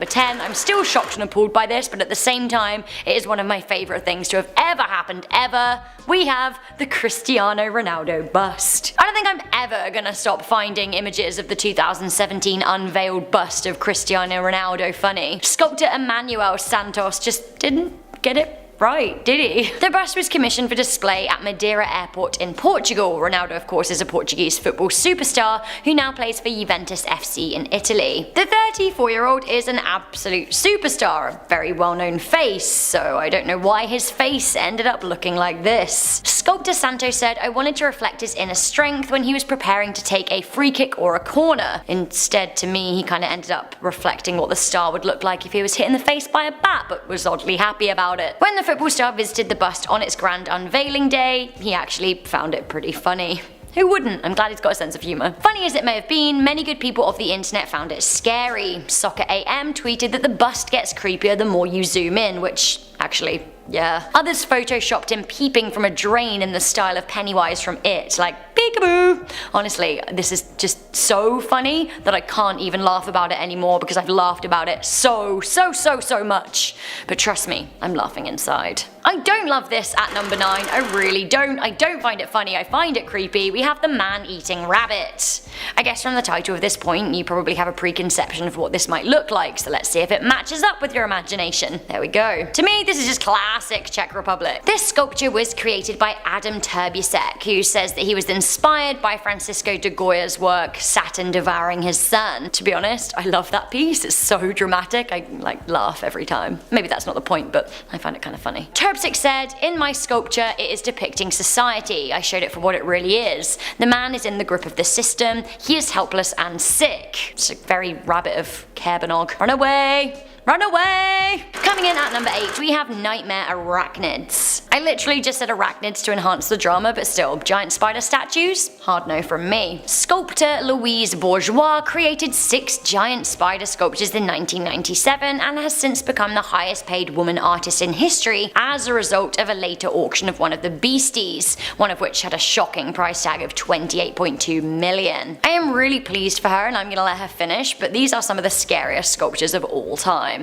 Number 10, I'm still shocked and appalled by this, but at the same time, it is one of my favourite things to have ever happened ever. We have the Cristiano Ronaldo bust. I don't think I'm ever gonna stop finding images of the 2017 unveiled bust of Cristiano Ronaldo funny. Sculptor Emmanuel Santos just didn't get it right, did he? The bust was commissioned for display at Madeira Airport in Portugal. Ronaldo, of course, is a Portuguese football superstar who now plays for Juventus FC in Italy. The 34-year-old is an absolute superstar, a very well-known face, so I don't know why his face ended up looking like this. Sculptor Santos said, "I wanted to reflect his inner strength when he was preparing to take a free kick or a corner." Instead, to me, he kinda ended up reflecting what the star would look like if he was hit in the face by a bat, but was oddly happy about it. When the football star visited the bust on its grand unveiling day, he actually found it pretty funny. Who wouldn't? I'm glad he's got a sense of humour. Funny as it may have been, many good people of the internet found it scary. Soccer AM tweeted that the bust gets creepier the more you zoom in, which actually, yeah. Others photoshopped him peeping from a drain in the style of Pennywise from It, like peekaboo. Honestly, this is just so funny that I can't even laugh about it anymore because I've laughed about it so much. But trust me, I'm laughing inside. I don't love this at number 9, I really don't. I don't find it funny, I find it creepy. We have the man-eating rabbit. I guess from the title of this point, you probably have a preconception of what this might look like, so let's see if it matches up with your imagination. There we go. To me, this is just classic Czech Republic. This sculpture was created by Adam Turbusek, who says that he was inspired by Francisco de Goya's work, Saturn Devouring His Son. To be honest, I love that piece, it's so dramatic, I laugh every time. Maybe that's not the point, but I find it kind of funny. Turbusek said, "In my sculpture, it is depicting society. I showed it for what it really is. The man is in the grip of the system, he is helpless and sick." It's a very rabbit of Cabernog. Run away! Run away! Coming in at number 8, we have Nightmare Arachnids. I literally just said arachnids to enhance the drama, but still, giant spider statues? Hard no from me. Sculptor Louise Bourgeois created 6 giant spider sculptures in 1997 and has since become the highest paid woman artist in history as a result of a later auction of one of the beasties, one of which had a shocking price tag of $28.2 million. I am really pleased for her and I'm gonna let her finish, but these are some of the scariest sculptures of all time.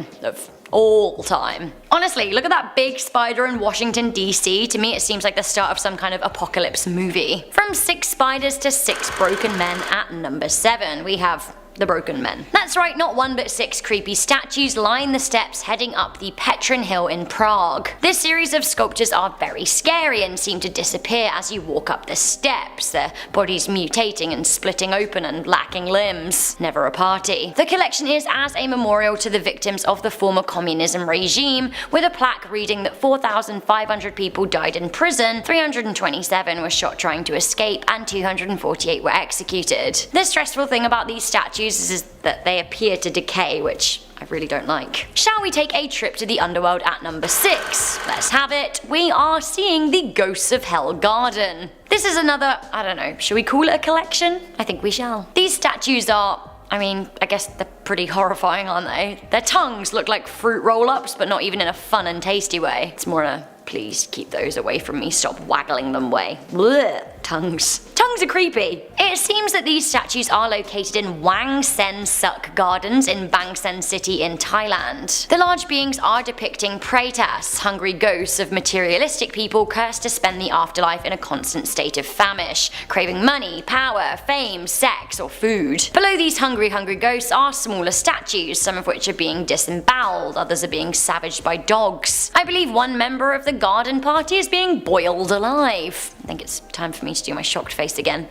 Honestly, look at that big spider in Washington DC. To me it seems like the start of some kind of apocalypse movie. From 6 spiders to 6 broken men at number 7, we have the broken men. That's right, not 1 but 6 creepy statues line the steps heading up the Petrin Hill in Prague. This series of sculptures are very scary and seem to disappear as you walk up the steps, their bodies mutating and splitting open and lacking limbs. Never a party. The collection is as a memorial to the victims of the former communism regime, with a plaque reading that 4,500 people died in prison, 327 were shot trying to escape, and 248 were executed. The stressful thing about these statues is that they appear to decay, which I really don't like. Shall we take a trip to the underworld at number 6? Let's have it. We are seeing the Ghosts of Hell Garden. This is another, I don't know, should we call it a collection? I think we shall. These statues are, I guess they're pretty horrifying, aren't they? Their tongues look like fruit roll-ups, but not even in a fun and tasty way. It's more a, please keep those away from me, stop waggling them way. Blech. Tongues. Tongues are creepy. It seems that these statues are located in Wang Sen Suk Gardens in Bang Sen City in Thailand. The large beings are depicting pretas, hungry ghosts of materialistic people cursed to spend the afterlife in a constant state of famish, craving money, power, fame, sex, or food. Below these hungry ghosts are smaller statues, some of which are being disemboweled, others are being savaged by dogs. I believe one member of the garden party is being boiled alive. I think it's time for me to do my shocked face again.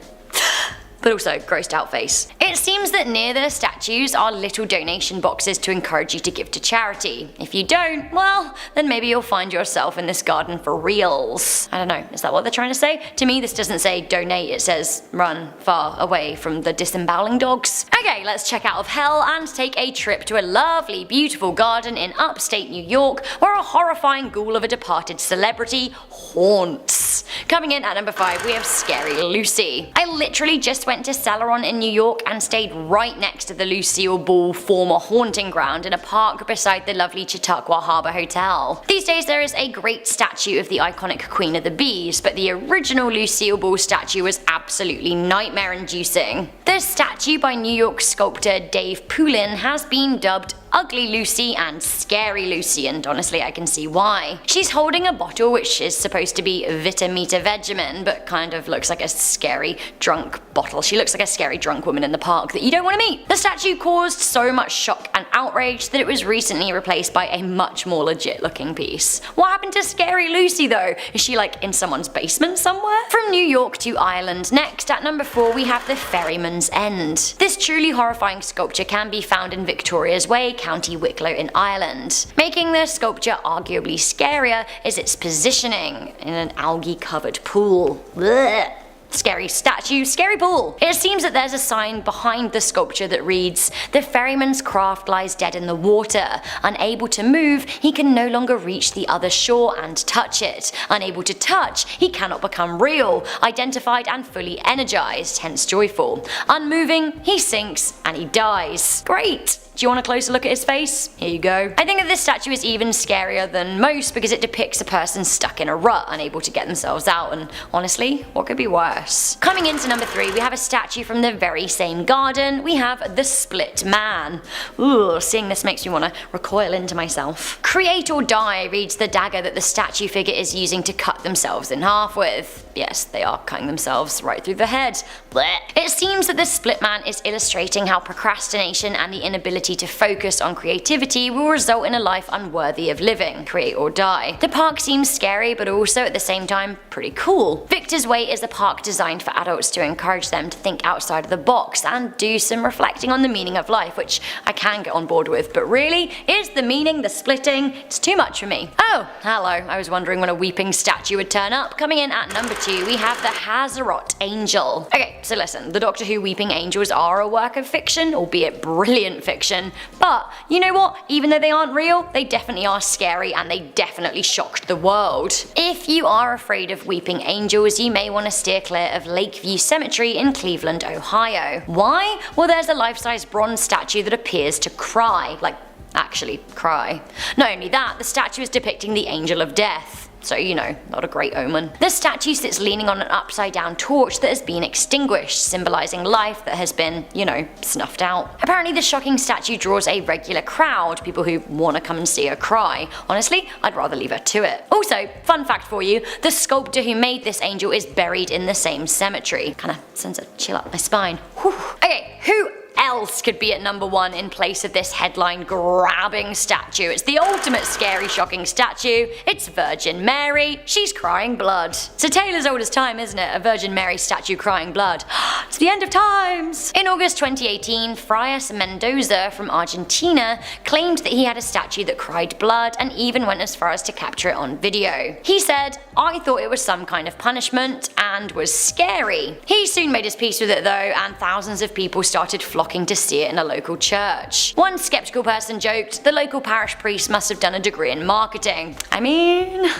But also grossed out face. It seems that near the statues are little donation boxes to encourage you to give to charity. If you don't, well, then maybe you'll find yourself in this garden for reals. I don't know, is that what they're trying to say? To me this doesn't say donate, it says run far away from the disemboweling dogs. Okay, let's check out of hell and take a trip to a lovely, beautiful garden in upstate New York where a horrifying ghoul of a departed celebrity haunts. Coming in at number 5, we have Scary Lucy. I literally just went to Celeron in New York and stayed right next to the Lucille Ball former haunting ground in a park beside the lovely Chautauqua Harbor Hotel. These days there is a great statue of the iconic Queen of the Bees, but the original Lucille Ball statue was absolutely nightmare-inducing. The statue by New York sculptor Dave Poulin has been dubbed Ugly Lucy and Scary Lucy, and honestly I can see why. She's holding a bottle which is supposed to be Vita Mita Vegemin, but kind of looks like a scary drunk bottle. She looks like a scary drunk woman in the park that you don't want to meet. The statue caused so much shock and outrage that it was recently replaced by a much more legit looking piece. What happened to Scary Lucy though? Is she like in someone's basement somewhere? From New York to Ireland next, at number 4 we have the Ferryman's End. This truly horrifying sculpture can be found in Victoria's Way, County Wicklow in Ireland. Making the sculpture arguably scarier is its positioning in an algae covered pool. Blech. Scary statue, scary pool. It seems that there's a sign behind the sculpture that reads, "The ferryman's craft lies dead in the water. Unable to move, he can no longer reach the other shore and touch it. Unable to touch, he cannot become real, identified and fully energized, hence joyful. Unmoving, he sinks and he dies." Great! Do you want a closer look at his face? Here you go. I think that this statue is even scarier than most because it depicts a person stuck in a rut, unable to get themselves out, and honestly, what could be worse? Coming into number 3, we have a statue from the very same garden. We have the Split Man. Ooh, seeing this makes me want to recoil into myself. "Create or die" reads the dagger that the statue figure is using to cut themselves in half with. Yes, they are cutting themselves right through the head. Blech. It seems that the Split Man is illustrating how procrastination and the inability to focus on creativity will result in a life unworthy of living. Create or die. The park seems scary, but also at the same time pretty cool. Victor's Way is a park designed for adults to encourage them to think outside of the box and do some reflecting on the meaning of life, which I can get on board with, but really, is the meaning the splitting? It's too much for me. Oh, hello, I was wondering when a weeping statue would turn up. Coming in at number 2, we have the HASEROT Angel. Okay, so listen, the Doctor Who weeping angels are a work of fiction, albeit brilliant fiction, but you know what? Even though they aren't real, they definitely are scary and they definitely shocked the world. If you are afraid of weeping angels, you may want to steer clear of Lakeview Cemetery in Cleveland, Ohio. Why? Well, there's a life-size bronze statue that appears to cry, like actually cry. Not only that, the statue is depicting the Angel of Death. So, you know, not a great omen. The statue sits leaning on an upside down torch that has been extinguished, symbolizing life that has been, you know, snuffed out. Apparently the shocking statue draws a regular crowd, people who want to come and see her cry. Honestly, I'd rather leave her to it. Also, fun fact for you, the sculptor who made this angel is buried in the same cemetery. Kinda sends a chill up my spine. Whew. Okay, who else could be at number 1 in place of this headline grabbing statue? It's the ultimate scary shocking statue. It's Virgin Mary. She's crying blood. It's a tale as old as time, isn't it? A Virgin Mary statue crying blood. It's the end of times. In August 2018, Frias Mendoza from Argentina claimed that he had a statue that cried blood and even went as far as to capture it on video. He said, "I thought it was some kind of punishment and was scary." He soon made his peace with it though, and thousands of people started flocking to see it in a local church. One skeptical person joked, "The local parish priest must have done a degree in marketing." I mean,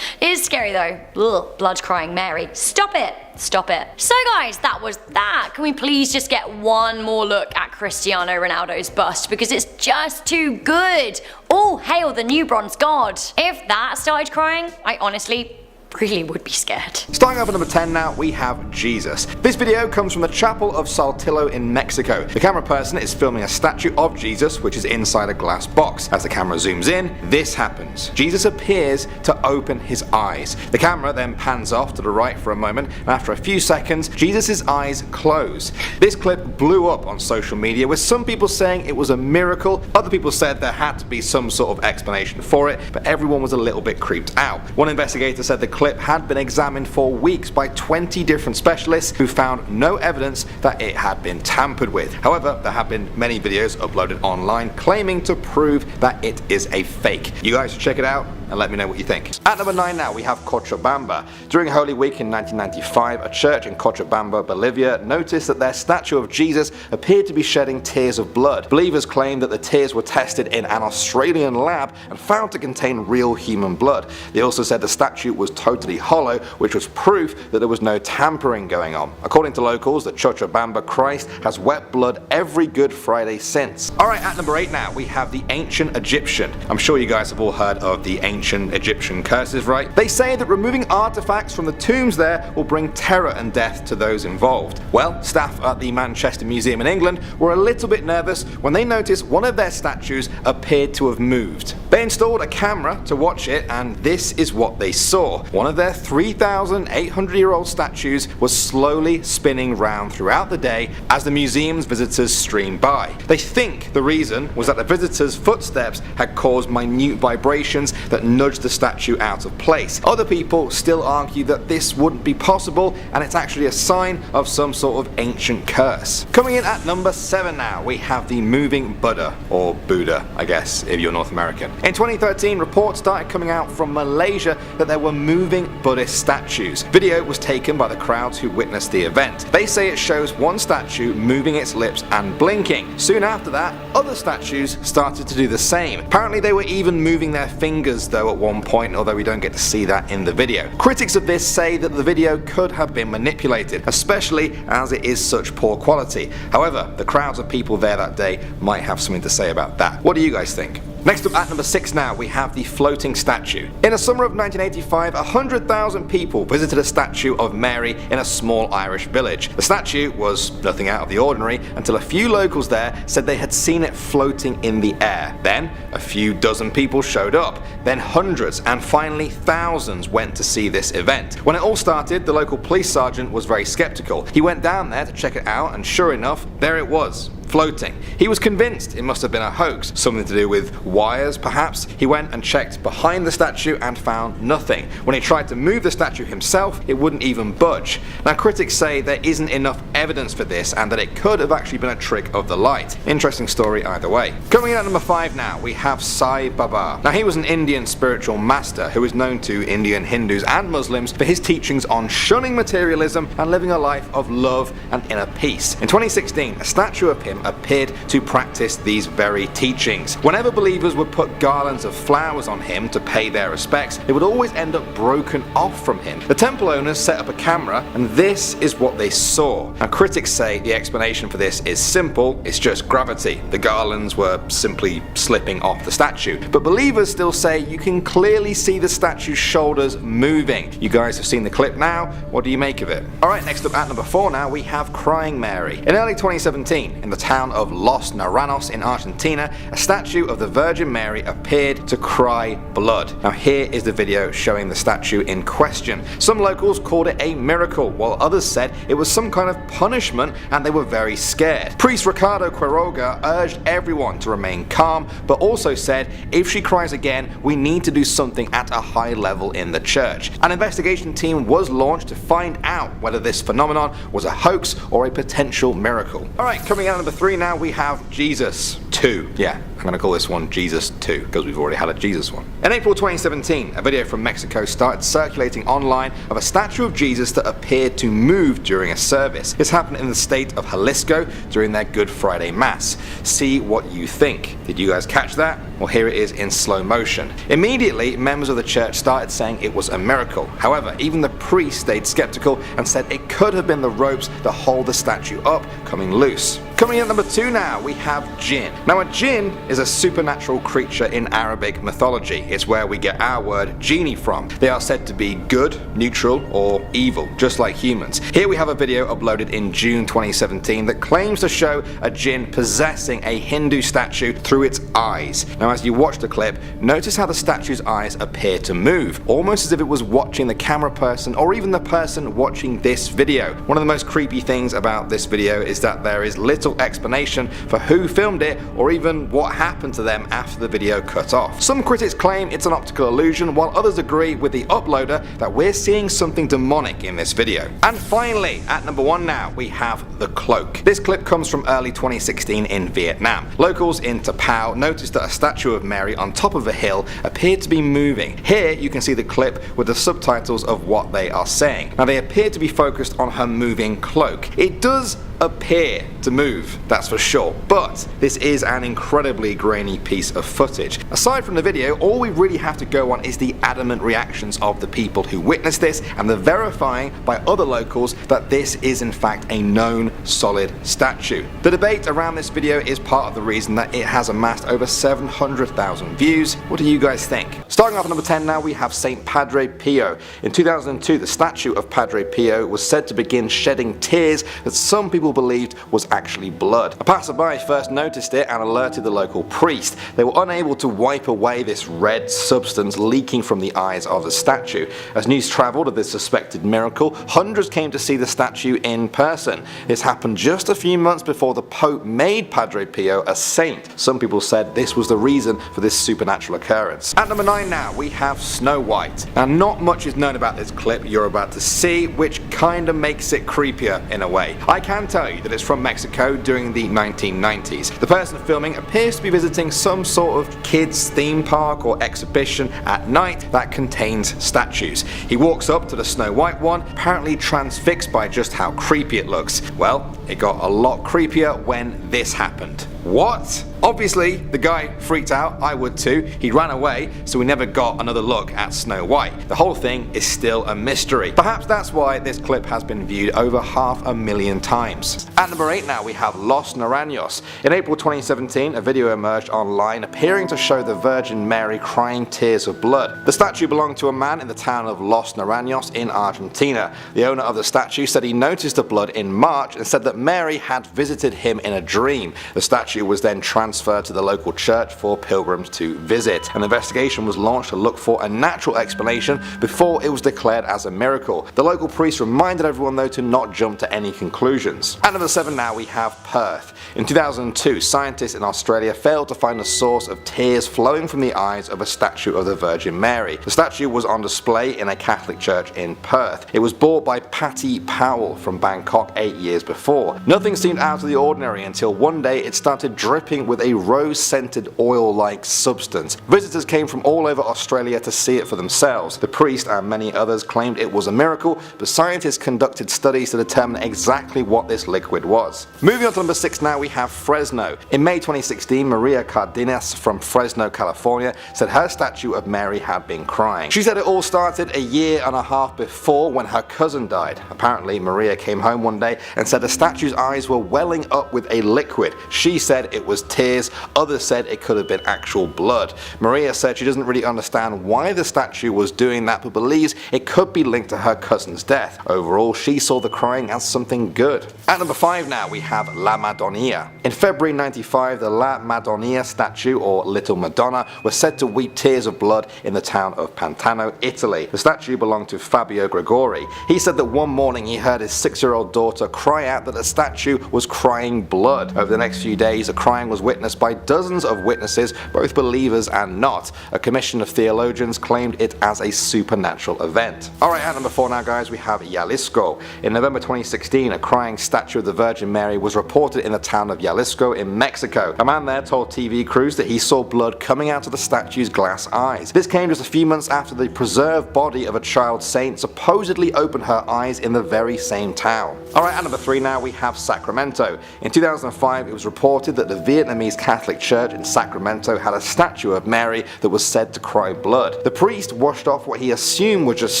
it is scary though. Ugh, blood crying Mary. Stop it. Stop it. So guys, that was that. Can we please just get one more look at Cristiano Ronaldo's bust, because it's just too good. All hail the new bronze god. If that started crying, I honestly really would be scared. Starting off at number 10 now, we have Jesus. This video comes from the Chapel of Saltillo in Mexico. The camera person is filming a statue of Jesus which is inside a glass box. As the camera zooms in, this happens. Jesus appears to open his eyes. The camera then pans off to the right for a moment, and after a few seconds, Jesus' eyes close. This clip blew up on social media, with some people saying it was a miracle, other people said there had to be some sort of explanation for it, but everyone was a little bit creeped out. One investigator said the clip had been examined for weeks by 20 different specialists who found no evidence that it had been tampered with. However, there have been many videos uploaded online claiming to prove that it is a fake. You guys should check it out and let me know what you think. At number 9 now, we have Cochabamba. During Holy Week in 1995, a church in Cochabamba, Bolivia noticed that their statue of Jesus appeared to be shedding tears of blood. Believers claimed that the tears were tested in an Australian lab and found to contain real human blood. They also said the statue was totally hollow, which was proof that there was no tampering going on. According to locals, the Cochabamba Christ has wept blood every Good Friday since. Alright, at number 8 now, we have the ancient Egyptian. I'm sure you guys have all heard of the ancient ancient Egyptian curses, right? They say that removing artifacts from the tombs there will bring terror and death to those involved. Well, staff at the Manchester Museum in England were a little bit nervous when they noticed one of their statues appeared to have moved. They installed a camera to watch it, and this is what they saw. One of their 3,800-year-old statues was slowly spinning round throughout the day as the museum's visitors streamed by. They think the reason was that the visitors' footsteps had caused minute vibrations that nudged the statue out of place. Other people still argue that this wouldn't be possible, and it's actually a sign of some sort of ancient curse. Coming in at number 7 now, we have the moving Buddha, or Buddha, I guess, if you're North American. In 2013, reports started coming out from Malaysia that there were moving Buddhist statues. Video was taken by the crowds who witnessed the event. They say it shows one statue moving its lips and blinking. Soon after that, other statues started to do the same. Apparently they were even moving their fingers though at one point, although we don't get to see that in the video. Critics of this say that the video could have been manipulated, especially as it is such poor quality. However, the crowds of people there that day might have something to say about that. What do you guys think? Next up at number 6 now, we have the floating statue. In the summer of 1985, 100,000 people visited a statue of Mary in a small Irish village. The statue was nothing out of the ordinary until a few locals there said they had seen it floating in the air. Then a few dozen people showed up, then hundreds, and finally thousands went to see this event. When it all started, the local police sergeant was very skeptical. He went down there to check it out, and sure enough, there it was, floating. He was convinced it must have been a hoax, something to do with wires perhaps. He went and checked behind the statue and found nothing. When he tried to move the statue himself, it wouldn't even budge. Now critics say there isn't enough evidence for this and that it could have actually been a trick of the light. Interesting story either way. Coming in at number 5 now, we have Sai Baba. Now he was an Indian spiritual master who is known to Indian Hindus and Muslims for his teachings on shunning materialism and living a life of love and inner peace. In 2016, a statue of him appeared to practice these very teachings. Whenever believers would put garlands of flowers on him to pay their respects, they would always end up broken off from him. The temple owners set up a camera, and this is what they saw. Now critics say the explanation for this is simple, it's just gravity. The garlands were simply slipping off the statue. But believers still say you can clearly see the statue's shoulders moving. You guys have seen the clip now, what do you make of it? Alright, next up at number 4 now, we have Crying Mary. In early 2017, in the town of Los Naranjos in Argentina, a statue of the Virgin Mary appeared to cry blood. Now here is the video showing the statue in question. Some locals called it a miracle, while others said it was some kind of punishment and they were very scared. Priest Ricardo Quiroga urged everyone to remain calm, but also said if she cries again, we need to do something at a high level in the church. An investigation team was launched to find out whether this phenomenon was a hoax or a potential miracle. Alright, coming out at number 3 now, we have Jesus 2. Yeah, I'm going to call this one Jesus 2 because we've already had a Jesus one. In April 2017, a video from Mexico started circulating online of a statue of Jesus that appeared to move during a service. This happened in the state of Jalisco during their Good Friday Mass. See what you think. Did you guys catch that? Well, here it is in slow motion. Immediately, members of the church started saying it was a miracle. However, even the priest stayed skeptical and said it could have been the ropes that hold the statue up coming loose. Coming in at number 2 now, we have jinn. Now a jinn is a supernatural creature in Arabic mythology. It's where we get our word genie from. They are said to be good, neutral, or evil, just like humans. Here we have a video uploaded in June 2017 that claims to show a jinn possessing a Hindu statue through its eyes. Now as you watch the clip, notice how the statue's eyes appear to move, almost as if it was watching the camera person or even the person watching this video. One of the most creepy things about this video is that there is little explanation for who filmed it or even what happened to them after the video cut off. Some critics claim it's an optical illusion, while others agree with the uploader that we're seeing something demonic in this video. And finally, at number 1 now, we have the Cloak. This clip comes from early 2016 in Vietnam. Locals in Ta Pau noticed that a statue of Mary on top of a hill appeared to be moving. Here you can see the clip with the subtitles of what they are saying. Now they appear to be focused on her moving cloak. It does appear to move, that's for sure, but this is an incredibly grainy piece of footage. Aside from the video, all we really have to go on is the adamant reactions of the people who witnessed this and the verifying by other locals that this is in fact a known solid statue. The debate around this video is part of the reason that it has amassed over 700,000 views. What do you guys think? Starting off at number 10 now, we have Saint Padre Pio. In 2002, the statue of Padre Pio was said to begin shedding tears that some people believed was actually blood. A passerby first noticed it and alerted the local priest. They were unable to wipe away this red substance leaking from the eyes of the statue. As news travelled of this suspected miracle, hundreds came to see the statue in person. This happened just a few months before the Pope made Padre Pio a saint. Some people said this was the reason for this supernatural occurrence. At number 9 now, we have Snow White. Now, not much is known about this clip you're about to see, which kinda makes it creepier in a way. I can tell you that it's from Mexico during the 1990s. The person filming appears to be visiting some sort of kids theme park or exhibition at night that contains statues. He walks up to the Snow White one, apparently transfixed by just how creepy it looks. Well, it got a lot creepier when this happened. What? Obviously, the guy freaked out, I would too. He ran away, so we never got another look at Snow White. The whole thing is still a mystery. Perhaps that's why this clip has been viewed over 500,000 times. At number 8 now, we have Los Naranjos. In April 2017, a video emerged online appearing to show the Virgin Mary crying tears of blood. The statue belonged to a man in the town of Los Naranjos in Argentina. The owner of the statue said he noticed the blood in March and said that Mary had visited him in a dream. The statue was then transferred to the local church for pilgrims to visit. An investigation was launched to look for a natural explanation before it was declared as a miracle. The local priest reminded everyone though to not jump to any conclusions. At number 7 now, we have Perth. In 2002, scientists in Australia failed to find the source of tears flowing from the eyes of a statue of the Virgin Mary. The statue was on display in a Catholic church in Perth. It was bought by Padre Pio from Bangkok 8 years before. Nothing seemed out of the ordinary until one day it started dripping with a rose-scented oil-like substance. Visitors came from all over Australia to see it for themselves. The priest and many others claimed it was a miracle, but scientists conducted studies to determine exactly what this liquid was. Moving on to number 6 now, we have Fresno. In May 2016, Maria Cardenas from Fresno, California said her statue of Mary had been crying. She said it all started a year and a half before when her cousin died. Apparently, Maria came home one day and said the statue's eyes were welling up with a liquid. She said it was tears, others said it could have been actual blood. Maria said she doesn't really understand why the statue was doing that, but believes it could be linked to her cousin's death. Overall, she saw the crying as something good. At number 5 now, we have La Madonna. In February 95, the La Madonna statue, or Little Madonna, was said to weep tears of blood in the town of Pantano, Italy. The statue belonged to Fabio Gregori. He said that one morning he heard his 6-year-old daughter cry out that the statue was crying blood. Over the next few days, the crying was witnessed by dozens of witnesses, both believers and not. A commission of theologians claimed it as a supernatural event. Alright, at number 4 now guys, we have Jalisco. In November 2016, a crying statue of the Virgin Mary was reported in the town of Jalisco in Mexico. A man there told TV crews that he saw blood coming out of the statue's glass eyes. This came just a few months after the preserved body of a child saint supposedly opened her eyes in the very same town. Alright, at number 3 now, we have Sacramento. In 2005, it was reported that the Vietnamese Catholic Church in Sacramento had a statue of Mary that was said to cry blood. The priest washed off what he assumed were just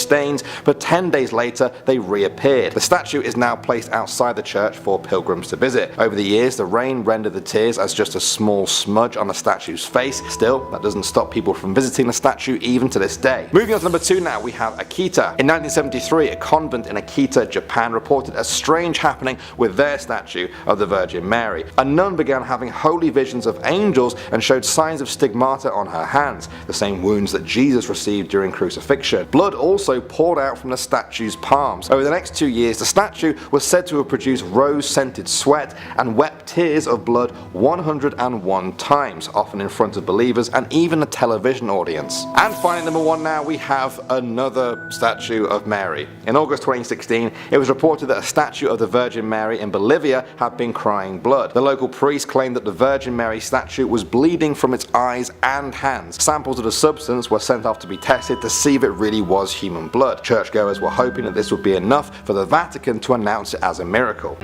stains, but 10 days later they reappeared. The statue is now placed outside the church for pilgrims to visit. Over the years, the rain rendered the tears as just a small smudge on the statue's face. Still, that doesn't stop people from visiting the statue even to this day. Moving on to number 2 now, we have Akita. In 1973, a convent in Akita, Japan reported a strange happening with their statue of the Virgin Mary. A nun began having holy visions of angels and showed signs of stigmata on her hands, the same wounds that Jesus received during crucifixion. Blood also poured out from the statue's palms. Over the next 2 years, the statue was said to have produced rose-scented sweat and wept tears of blood 101 times, often in front of believers and even a television audience. And finally, number 1 now, we have another statue of Mary. In August 2016, it was reported that a statue of the Virgin Mary in Bolivia had been crying blood. The local priest claimed that the Virgin Mary statue was bleeding from its eyes and hands. Samples of the substance were sent off to be tested to see if it really was human blood. Churchgoers were hoping that this would be enough for the Vatican to announce it as a miracle.